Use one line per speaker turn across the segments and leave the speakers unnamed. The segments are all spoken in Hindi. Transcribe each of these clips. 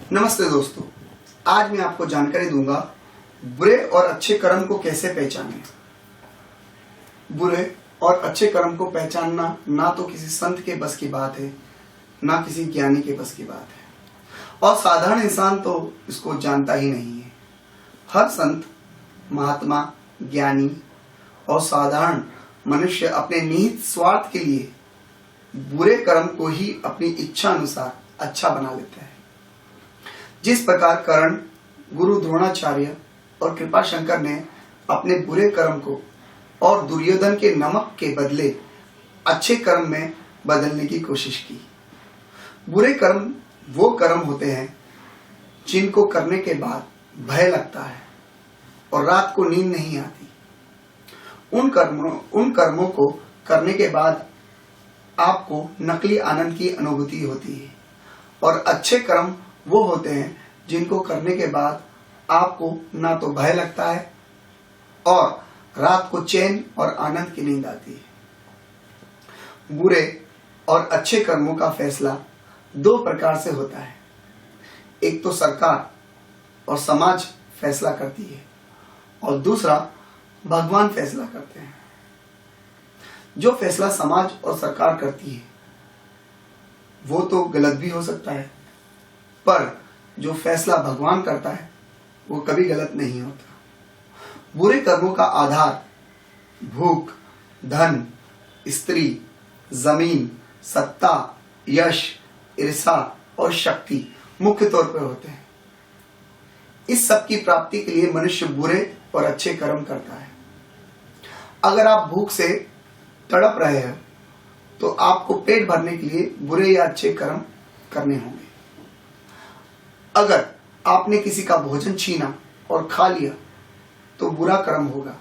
नमस्ते दोस्तों, आज मैं आपको जानकारी दूंगा बुरे और अच्छे कर्म को कैसे पहचानें। बुरे और अच्छे कर्म को पहचानना ना तो किसी संत के बस की बात है, ना किसी ज्ञानी के बस की बात है, और साधारण इंसान तो इसको जानता ही नहीं है। हर संत, महात्मा, ज्ञानी और साधारण मनुष्य अपने निहित स्वार्थ के लिए बुरे कर्म को ही अपनी इच्छा अनुसार अच्छा बना लेते हैं। जिस प्रकार कर्ण, गुरु द्रोणाचार्य और कृपा शंकर ने अपने बुरे कर्म को और दुर्योधन के नमक के बदले अच्छे कर्म में बदलने की कोशिश की। बुरे कर्म वो कर्म होते हैं जिनको करने के बाद भय लगता है और रात को नींद नहीं आती। उन कर्मों को करने के बाद आपको नकली आनंद की अनुभूति होती है, और अच्छे कर्म वो होते हैं जिनको करने के बाद आपको ना तो भय लगता है और रात को चैन और आनंद की नींद आती है। बुरे और अच्छे कर्मों का फैसला दो प्रकार से होता है। एक तो सरकार और समाज फैसला करती है, और दूसरा भगवान फैसला करते हैं। जो फैसला समाज और सरकार करती है वो तो गलत भी हो सकता है, पर जो फैसला भगवान करता है वो कभी गलत नहीं होता। बुरे कर्मों का आधार भूख, धन, स्त्री, जमीन, सत्ता, यश, ईर्षा और शक्ति मुख्य तौर पर होते हैं। इस सब की प्राप्ति के लिए मनुष्य बुरे और अच्छे कर्म करता है। अगर आप भूख से तड़प रहे हो तो आपको पेट भरने के लिए बुरे या अच्छे कर्म करने होंगे। अगर आपने किसी का भोजन छीना और खा लिया तो बुरा कर्म होगा।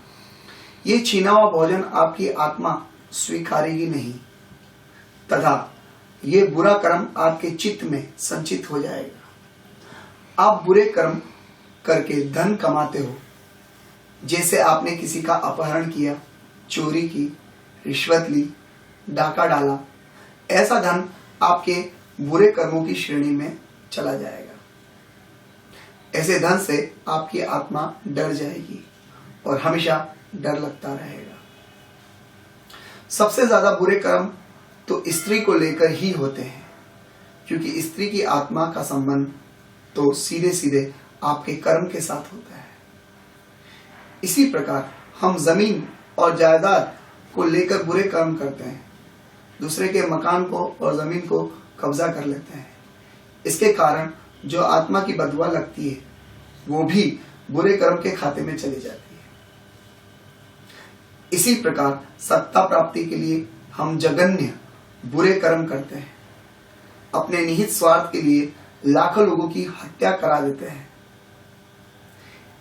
ये छीना हुआ भोजन आपकी आत्मा स्वीकारेगी नहीं, तथा ये बुरा कर्म आपके चित्त में संचित हो जाएगा। आप बुरे कर्म करके धन कमाते हो, जैसे आपने किसी का अपहरण किया, चोरी की, रिश्वत ली, डाका डाला। ऐसा धन आपके बुरे कर्मों की श्रेणी में चला जाएगा। ऐसे धन से आपकी आत्मा डर जाएगी और हमेशा डर लगता रहेगा। सबसे ज्यादा बुरे कर्म तो स्त्री को लेकर ही होते हैं, क्योंकि स्त्री की आत्मा का संबंध तो सीधे सीधे आपके कर्म के साथ होता है। इसी प्रकार हम जमीन और जायदाद को लेकर बुरे कर्म करते हैं, दूसरे के मकान को और जमीन को कब्जा कर लेते हैं। इसके कारण जो आत्मा की बदुआ लगती है वो भी बुरे कर्म के खाते में चली जाती है। इसी प्रकार सत्ता प्राप्ति के लिए हम जघन्य बुरे कर्म करते हैं। अपने निहित स्वार्थ के लिए लाखों लोगों की हत्या करा देते हैं।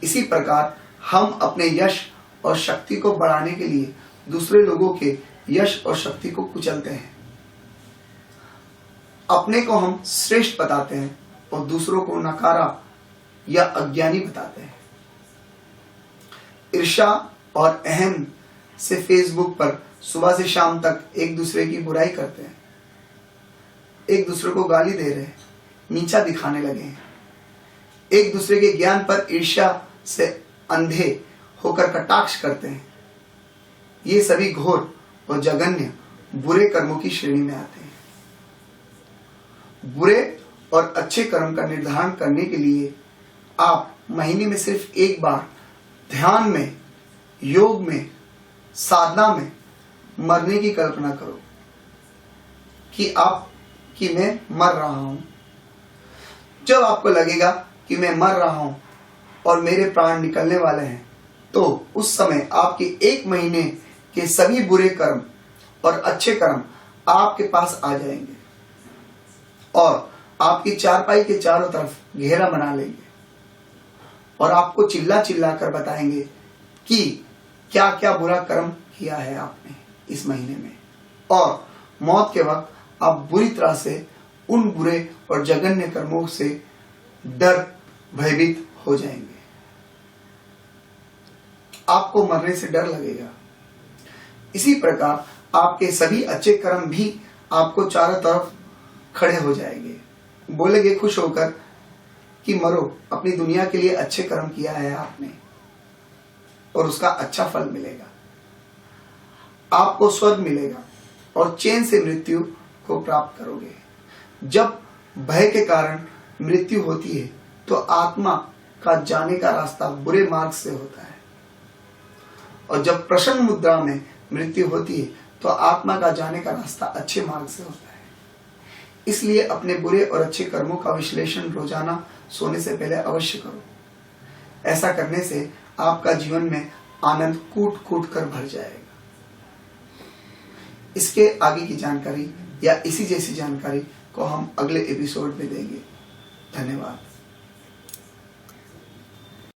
इसी प्रकार हम अपने यश और शक्ति को बढ़ाने के लिए दूसरे लोगों के यश और शक्ति को कुचलते हैं। अपने को हम श्रेष्ठ बताते हैं और दूसरों को नकारा या अज्ञानी बताते हैं। ईर्ष्या और अहम से फेसबुक पर सुबह से शाम तक एक दूसरे की बुराई करते हैं, एक दूसरे को गाली दे रहे हैं, नीचा दिखाने लगे हैं। एक दूसरे के ज्ञान पर ईर्ष्या से अंधे होकर कटाक्ष करते हैं। ये सभी घोर और जघन्य बुरे कर्मों की श्रेणी में आते हैं। बुरे और अच्छे कर्म का निर्धारण करने के लिए आप महीने में सिर्फ एक बार ध्यान में, योग में, साधना में मरने की कल्पना करो कि मैं मर रहा हूं। जब आपको लगेगा कि मैं मर रहा हूं और मेरे प्राण निकलने वाले हैं, तो उस समय आपके एक महीने के सभी बुरे कर्म और अच्छे कर्म आपके पास आ जाएंगे और आपकी चारपाई के चारों तरफ घेरा बना लेंगे और आपको चिल्ला चिल्ला कर बताएंगे कि क्या क्या बुरा कर्म किया है आपने इस महीने में। और मौत के वक्त आप बुरी तरह से उन बुरे और जघन्य कर्मों से डर भयभीत हो जाएंगे। आपको मरने से डर लगेगा। इसी प्रकार आपके सभी अच्छे कर्म भी आपको चारों तरफ खड़े हो जाएंगे, बोलेंगे खुश होकर कि मरो, अपनी दुनिया के लिए अच्छे कर्म किया है आपने और उसका अच्छा फल मिलेगा, आपको स्वर्ग मिलेगा और चैन से मृत्यु को प्राप्त करोगे। जब भय के कारण मृत्यु होती है तो आत्मा का जाने का रास्ता बुरे मार्ग से होता है, और जब प्रसन्न मुद्रा में मृत्यु होती है तो आत्मा का जाने का रास्ता अच्छे मार्ग से होता है। इसलिए अपने बुरे और अच्छे कर्मों का विश्लेषण रोजाना सोने से पहले अवश्य करो। ऐसा करने से आपका जीवन में आनंद कूट कूट कर भर जाएगा। इसके आगे की जानकारी या इसी जैसी जानकारी को हम अगले एपिसोड में देंगे। धन्यवाद।